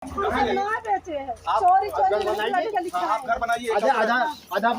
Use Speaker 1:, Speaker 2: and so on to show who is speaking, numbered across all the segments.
Speaker 1: ना बेचे हैं।
Speaker 2: आप
Speaker 1: चोरी
Speaker 2: घर
Speaker 1: चोरी
Speaker 2: बनाइए,
Speaker 1: लड़के लिखा
Speaker 2: आप घर
Speaker 1: है।
Speaker 2: बनाइए,
Speaker 3: आधा आधा आधा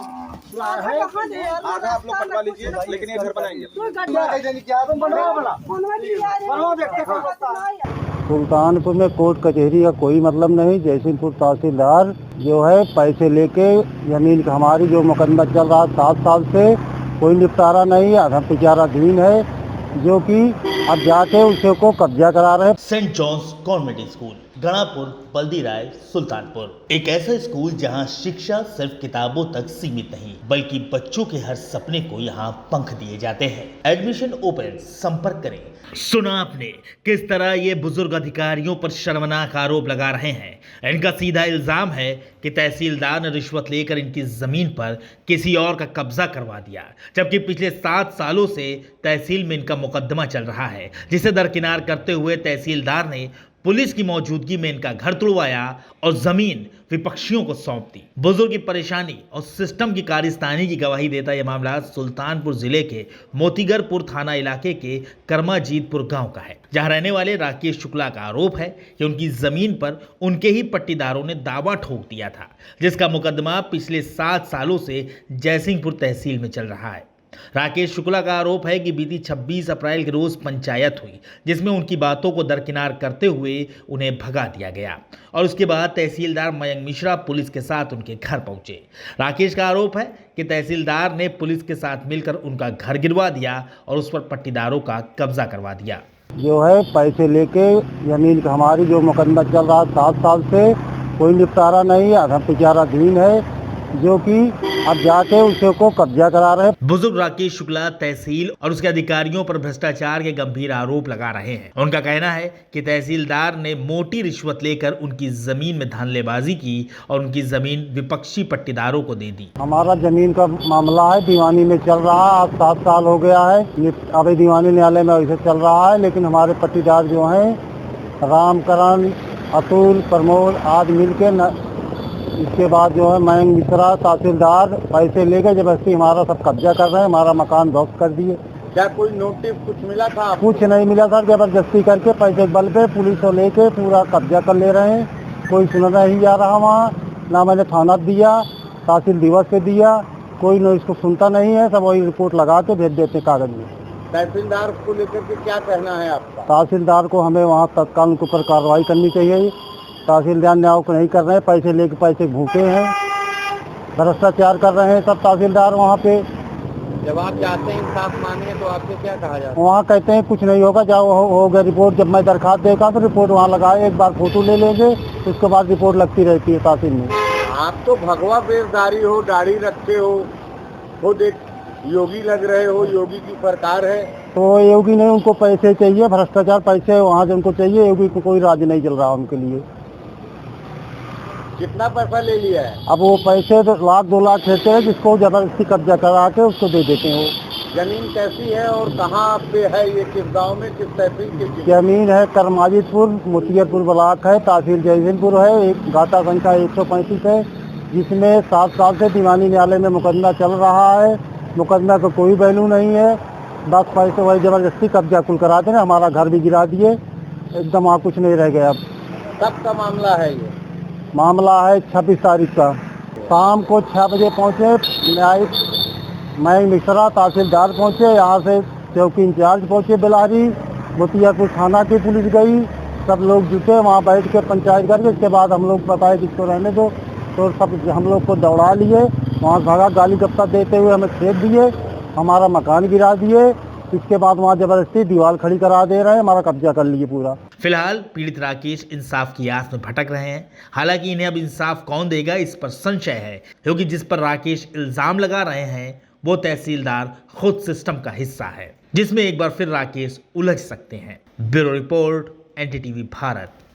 Speaker 1: कहाँ दे यार,
Speaker 2: आधा आप लोग
Speaker 1: रास्ता
Speaker 2: बनवा
Speaker 1: में कुछ
Speaker 2: लीजिए,
Speaker 1: नहीं।
Speaker 2: लेकिन ये घर बनाएंगे।
Speaker 1: कोई
Speaker 3: क्या
Speaker 1: गड्ढा
Speaker 3: कहते हैं क्या तुम बनवाओ बना
Speaker 1: बनवा दिया यार,
Speaker 3: बनवा दे,
Speaker 1: देखो, नहीं।
Speaker 4: सुल्तानपुर में कोर्ट कचहरी का कोई मतलब नहीं। जयसिंहपुर तहसीलदार जो है पैसे लेके जमीन हमारी जो मुकदमा चल रहा है 7 साल से कोई निपटारा नहीं है, अधम है जो कि अब जाके उसे को कब्जा करा रहे हैं।
Speaker 5: सेंट जॉन्स कॉन्वेंट स्कूल, गणापुर, बल्दी राय, सुल्तानपुर। एक ऐसा स्कूल जहां शिक्षा सिर्फ किताबों तक सीमित नहीं बल्कि बच्चों के हर सपने को यहां पंख दिए जाते हैं। एडमिशन ओपन, संपर्क करें। सुना आपने किस तरह ये बुजुर्ग अधिकारियों पर शर्मनाक आरोप लगा रहे हैं। इनका सीधा इल्जाम है कि तहसीलदार ने रिश्वत लेकर इनकी जमीन पर किसी और का कब्जा करवा दिया, जबकि पिछले 7 सालों से तहसील में इनका मुकदमा चल रहा है, जिसे दरकिनार करते हुए तहसीलदार ने पुलिस की मौजूदगी में इनका घर तुड़वाया और जमीन विपक्षियों को सौंप दी। बुजुर्ग की परेशानी और सिस्टम की कारिस्तानी की गवाही देता यह मामला सुल्तानपुर जिले के मोतीगरपुर थाना इलाके के कर्माजीतपुर गांव का है, जहां रहने वाले राकेश शुक्ला का आरोप है कि उनकी जमीन पर उनके ही पट्टीदारों ने दावा ठोक दिया था, जिसका मुकदमा पिछले 7 सालों से जयसिंहपुर तहसील में चल रहा है। राकेश शुक्ला का आरोप है कि बीती 26 अप्रैल के रोज पंचायत हुई, जिसमें उनकी बातों को दरकिनार करते हुए उन्हें भगा दिया गया और उसके बाद तहसीलदार मयंक मिश्रा पुलिस के साथ उनके घर पहुंचे। राकेश का आरोप है कि तहसीलदार ने पुलिस के साथ मिलकर उनका घर गिरवा दिया और उस पर पट्टीदारों का कब्जा करवा दिया।
Speaker 4: जो है पैसे लेके जमीन हमारी जो मुकदमा चल रहा है 7 साल से कोई निपटारा नहीं है, अधम है जो कि अब जाके उसे को कब्जा करा रहे हैं।
Speaker 5: बुजुर्ग राकेश शुक्ला तहसील और उसके अधिकारियों पर भ्रष्टाचार के गंभीर आरोप लगा रहे हैं। उनका कहना है कि तहसीलदार ने मोटी रिश्वत लेकर उनकी जमीन में धांधलेबाजी की और उनकी जमीन विपक्षी पट्टीदारों को दे दी।
Speaker 4: हमारा जमीन का मामला है, दीवानी में चल रहा है, आज 7 साल हो गया है। ये अभी दीवानी न्यायालय में ऐसे चल रहा है, लेकिन हमारे पट्टीदार जो हैं रामकरण, अतुल, प्रमोद आदि मिलके इसके बाद जो है मयंक मिश्रा तहसीलदार पैसे लेके जबरदस्ती हमारा सब कब्जा कर रहे हैं, हमारा मकान ध्वस्त कर दिए।
Speaker 3: क्या कोई नोटिस कुछ मिला था आपको?
Speaker 4: कुछ नहीं मिला सर, जबरदस्ती करके पैसे के बल पे पुलिस को लेके पूरा कब्जा कर ले रहे हैं। कोई सुन नहीं जा रहा वहाँ, ना मैंने थाना दिया, तहसील दिवस पे दिया, कोई न इसको सुनता नहीं है, सब वही रिपोर्ट लगा के भेज देते कागज में।
Speaker 3: तहसीलदार को लेकर के क्या कहना है आपका?
Speaker 4: तहसीलदार को हमें वहाँ तत्काल उनके ऊपर कार्रवाई करनी चाहिए। तहसीलदार न्याय को नहीं कर रहे हैं, पैसे लेके पैसे भूखे हैं, भ्रष्टाचार कर रहे हैं सब तहसीलदार वहाँ पे।
Speaker 3: जब आप जाते हैं इंसाफ मांगने तो आपसे क्या कहा जाता है?
Speaker 4: वहाँ कहते हैं कुछ नहीं होगा, जाओ हो गया रिपोर्ट। जब मैं दरखास्त देगा तो रिपोर्ट वहाँ लगाए, एक बार फोटो ले लेंगे, उसके बाद रिपोर्ट लगती रहती है तहसील में।
Speaker 3: आप तो भगवा बेरदारी हो, दाढ़ी रखते हो, खुद एक योगी लग रहे हो, योगी की सरकार है।
Speaker 4: तो योगी नहीं, उनको पैसे चाहिए, भ्रष्टाचार पैसे वहाँ से उनको चाहिए, योगी को कोई राज नहीं चल रहा उनके लिए।
Speaker 3: कितना पैसा ले लिया है?
Speaker 4: अब वो पैसे तो 1-2 लाख लेते हैं, जिसको जबरदस्ती कब्जा करा के उसको दे देते हैं। वो
Speaker 3: जमीन कैसी है और कहाँ पे है? ये किस गांव में, किस तहसील की
Speaker 4: जमीन है? कर्माजीतपुर, मोतीगरपुर ब्लॉक है, तहसील जयसिंहपुर है, एक गाता संख्या 135 है, जिसमें 7 साल से दीवानी न्यायालय में मुकदमा चल रहा है। मुकदमा का कोई वैल्यू नहीं है, बस पैसे वही जबरदस्ती कब्जा कुल करा दें। हमारा घर भी गिरा दिए, एकदम वहाँ कुछ नहीं रह गया। अब
Speaker 3: कब का मामला है ये?
Speaker 4: मामला है 26 तारीख का, शाम को 6 बजे पहुँचे न्यायिक मयंक मिश्रा तहसीलदार पहुँचे, यहाँ से चौकी इंचार्ज पहुँचे बिलारी, मोतियापुर थाना की पुलिस गई, सब लोग जुटे वहाँ बैठ के पंचायत करके। इसके बाद हम लोग बताए किसको रहने दो, तो सब हम लोग को दौड़ा लिए, वहाँ भगा, गाली गप्पा देते हुए हमें फेंक दिए, हमारा मकान गिरा दिए। इसके बाद वहाँ जबरदस्ती दीवार खड़ी करा दे रहे हैं, हमारा कब्जा कर लिए पूरा।
Speaker 5: फिलहाल पीड़ित राकेश इंसाफ की आस में भटक रहे हैं। हालांकि इन्हें अब इंसाफ कौन देगा इस पर संशय है, क्योंकि जिस पर राकेश इल्जाम लगा रहे हैं वो तहसीलदार खुद सिस्टम का हिस्सा है, जिसमें एक बार फिर राकेश उलझ सकते हैं। Bureau report, NDTV Bharat.